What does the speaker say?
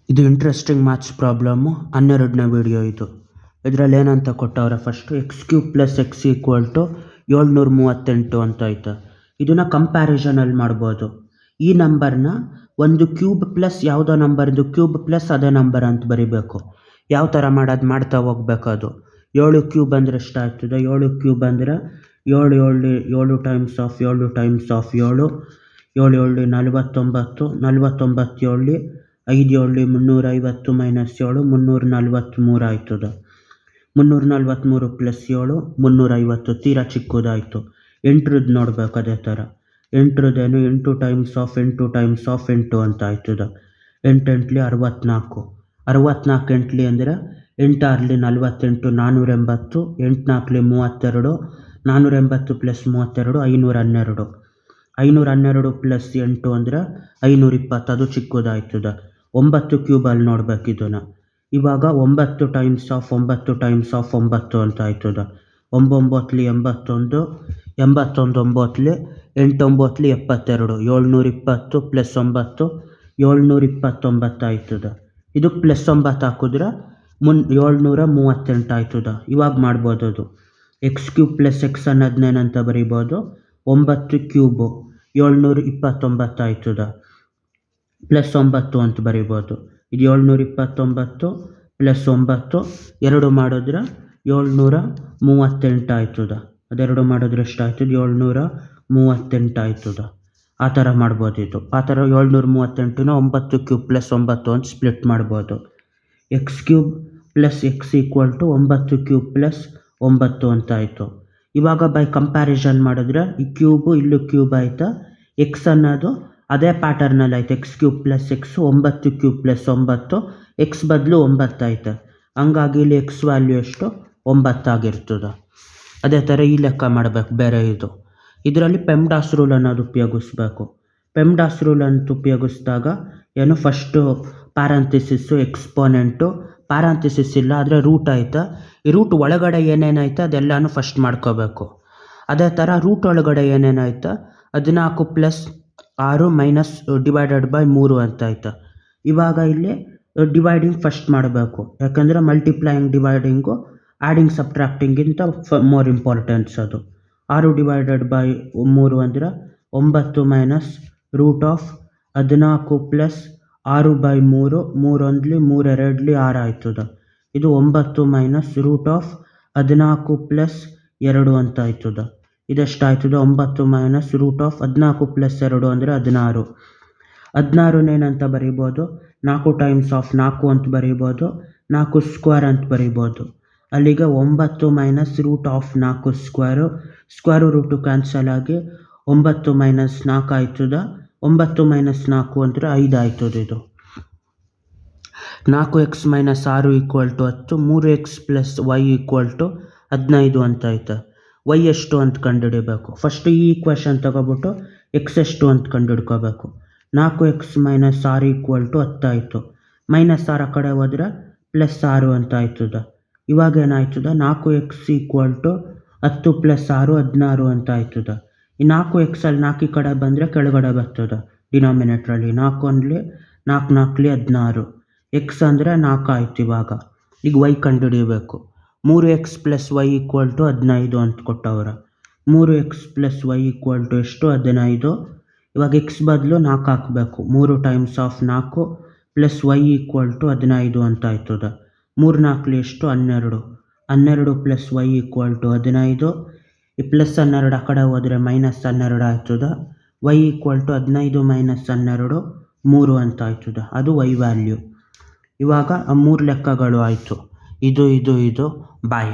ಇದು interesting maths problem 12ನೇ video ಇದು. ಇದರಲ್ಲಿ ಏನಂತ ಕೊಟ್ಟವ್ರೆ, ಫಸ್ಟು x³ + x = 738 ಅಂತ ಐತೆ. ಇದನ್ನು ಕಂಪ್ಯಾರಿಸನಲ್ಲಿ ಮಾಡ್ಬೋದು. ಈ ನಂಬರ್ನ ಒಂದು ಕ್ಯೂಬ್ ಪ್ಲಸ್ ಯಾವುದೋ ನಂಬರ್ದು ಕ್ಯೂಬ್ ಪ್ಲಸ್ ಅದೇ ನಂಬರ್ ಅಂತ ಬರಿಬೇಕು. ಯಾವ ಥರ ಮಾಡೋದು ಮಾಡ್ತಾ ಹೋಗ್ಬೇಕು. ಅದು 7³ ಅಂದರೆ ಎಷ್ಟಾಗ್ತದೆ? 7³ ಅಂದರೆ 7 7 ಟೈಮ್ಸ್ ಆಫ್ 7 ಟೈಮ್ಸ್ ಆಫ್ 7 7 7 49 49 7 5 7 350 - 7 343 ಆಯ್ತದ. 343 + 7 350 ತೀರಾ ಚಿಕ್ಕದಾಯಿತು. 8ರದ್ದು ನೋಡ್ಬೇಕು. ಅದೇ ಥರ 8ರದ್ದೇನು 8 ಟೈಮ್ಸ್ ಆಫ್ 8 ಟೈಮ್ಸ್ ಆಫ್ 8 ಅಂತ ಆಯ್ತದ. 8 8 64 64 8 ಅಂದರೆ 8 6 48 480 8 4 32 480 + 32 512 512 + 8 ಅಂದರೆ 520. ಅದು ಚಿಕ್ಕದಾಯ್ತದ. 9 ಕ್ಯೂಬಲ್ಲಿ ನೋಡ್ಬೇಕು ಇದನ್ನು. ಇವಾಗ 9 ಟೈಮ್ಸ್ ಆಫ್ 9 ಟೈಮ್ಸ್ ಆಫ್ 9 ಅಂತ ಆಯ್ತದ. 9 9 81 81 9 8 9 72 720 + 9 729 ಆಯ್ತದ. ಇದು +9 ಹಾಕಿದ್ರೆ 738 ಆಯ್ತದ. ಇವಾಗ ಮಾಡ್ಬೋದು. ಅದು x³ + x ಅನ್ನೋದನ್ನೇನಂತ ಬರಿಬೋದು? 9³ 729 ಆಯ್ತದ. +9 ಅಂತ ಬರಿಬೋದು. ಇದು 729 + 9 2 ಮಾಡಿದ್ರೆ 738 ಆಯ್ತದ. ಅದೆರಡು ಮಾಡಿದ್ರೆ ಎಷ್ಟಾಯ್ತದ? 738 ಆಯ್ತದ. ಆ ಥರ ಮಾಡ್ಬೋದು. ಇದು ಆ ಥರ 738ನ 9³ + 9 ಅಂತ ಸ್ಪ್ಲಿಟ್ ಮಾಡ್ಬೋದು. x³ + x = 9³ + 9 ಅಂತ ಆಯಿತು. ಇವಾಗ ಬೈ ಕಂಪ್ಯಾರಿಸನ್ ಮಾಡಿದ್ರೆ ಈ ಕ್ಯೂಬು ಇಲ್ಲೂ ಕ್ಯೂಬ್ ಆಯಿತಾ. ಎಕ್ಸ್ ಅನ್ನೋದು ಅದೇ ಪ್ಯಾಟರ್ನಲ್ಲಿ ಆಯ್ತು. x³ + x 9³ + 9 x ಬದಲು 9 ಆಯ್ತು. ಹಂಗಾಗಿ ಇಲ್ಲಿ x ವ್ಯಾಲ್ಯೂ ಎಷ್ಟು? 9 ಆಗಿರ್ತದೆ. ಅದೇ ಥರ ಈ ಲೆಕ್ಕ ಮಾಡಬೇಕು. ಬೇರೆ ಇದರಲ್ಲಿ ಪೆಮ್ಡಾಸ್ ರೂಲ್ ಅನ್ನೋದು ಉಪಯೋಗಿಸ್ಬೇಕು. ಪೆಮ್ಡಾಸ್ ರೂಲ್ ಅಂತ ಉಪಯೋಗಿಸಿದಾಗ ಏನು, ಫಸ್ಟು ಪ್ಯಾರಂಥಿಸಿಸ್ಸು ಎಕ್ಸ್ಪೋನೆಂಟು ಪ್ಯಾರಂಥಿಸಿಸ್ ಇಲ್ಲ ಆದರೆ ರೂಟ್ ಆಯ್ತಾ. ಈ ರೂಟ್ ಒಳಗಡೆ ಏನೇನಾಯ್ತು ಅದೆಲ್ಲನೂ ಫಸ್ಟ್ ಮಾಡ್ಕೋಬೇಕು. ಅದೇ ಥರ ರೂಟ್ ಒಳಗಡೆ ಏನೇನಾಯ್ತು 14 + 6 - /3 ಅಂತ ಆಯ್ತು. ಇವಾಗ ಇಲ್ಲಿ ಡಿವೈಡಿಂಗ್ ಫಸ್ಟ್ ಮಾಡಬೇಕು. ಯಾಕಂದರೆ ಮಲ್ಟಿಪ್ಲೈಯಿಂಗ್ ಡಿವೈಡಿಂಗು ಆ್ಯಡಿಂಗ್ ಸಬ್ಟ್ರಾಕ್ಟಿಂಗಿಂತ ಮೋರ್ ಇಂಪಾರ್ಟೆನ್ಸ್ ಅದು. 6 / 3 ಅಂದರೆ 9 - √14 + 6/3 3 1 3 2 6 ಆಯ್ತದ. ಇದು 9 - √14 + 2 ಅಂತ ಆಯ್ತದ. ಇದೆಷ್ಟಾಯ್ತದ? 9 - √14 + 2 ಅಂದರೆ 16. 16ನೇನಂತ ಬರಿಬೋದು? 4 ಟೈಮ್ಸ್ ಆಫ್ 4 ಅಂತ ಬರಿಬೋದು. 4² ಅಂತ ಬರಿಬೋದು. ಅಲ್ಲಿಗೆ 9 - √4² ಸ್ಕ್ವೇರ್ ರೂಟು ಕ್ಯಾನ್ಸಲ್ ಆಗಿ 9 - 4 ಆಯ್ತದ. 9 - 4 ಅಂದರೆ 5 ಆಯ್ತದ. ಇದು 4x - 6 = 10 3x + y = 15 ಅಂತ ಆಯ್ತು. y ಎಷ್ಟು ಅಂತ ಕಂಡುಹಿಡಿಬೇಕು. ಫಸ್ಟ್ ಈ ಈಕ್ವೇಷನ್ ತಗೊಬಿಟ್ಟು x ಎಷ್ಟು ಅಂತ ಕಂಡುಹಿಡ್ಕೋಬೇಕು. 4x - 6 = 10 ಆಯಿತು. -6 ಆ ಕಡೆ ಹೋದರೆ +6 ಅಂತ ಆಯ್ತದ. ಇವಾಗ ಏನಾಯ್ತದ? 4x = 10 + 6 16 ಅಂತ ಆಯ್ತದ. ಈ 4x ಅಲ್ಲಿ 4 ಈ ಕಡೆ ಬಂದರೆ ಕೆಳಗಡೆ ಬರ್ತದೆ ಡಿನಾಮಿನೇಟ್ರಲ್ಲಿ. 4 1 4 4 16 x ಅಂದರೆ 4 ಆಯ್ತು. ಈಗ y ಕಂಡುಹಿಡಿಯಬೇಕು. 3x + y = 15 ಅಂತ ಕೊಟ್ಟವ್ರೆ. 3x + y = ಎಷ್ಟು? 15. ಇವಾಗ x ಬದಲು 4 ಹಾಕಬೇಕು. 3 ಟೈಮ್ಸ್ ಆಫ್ 4 + y = 15 ಅಂತ ಆಯ್ತದ. 3 4 ಎಷ್ಟು? 12 12 + y = 15. ಈ +12 ಆ ಕಡೆ ಹೋದರೆ -12 ಆಯ್ತದ. y = 15 - 12 3 ಅಂತ ಆಯ್ತದ. ಅದು y ವ್ಯಾಲ್ಯೂ. ಇವಾಗ 3 ಲೆಕ್ಕಗಳು ಆಯಿತು. ಇದು ಬಾಯ್.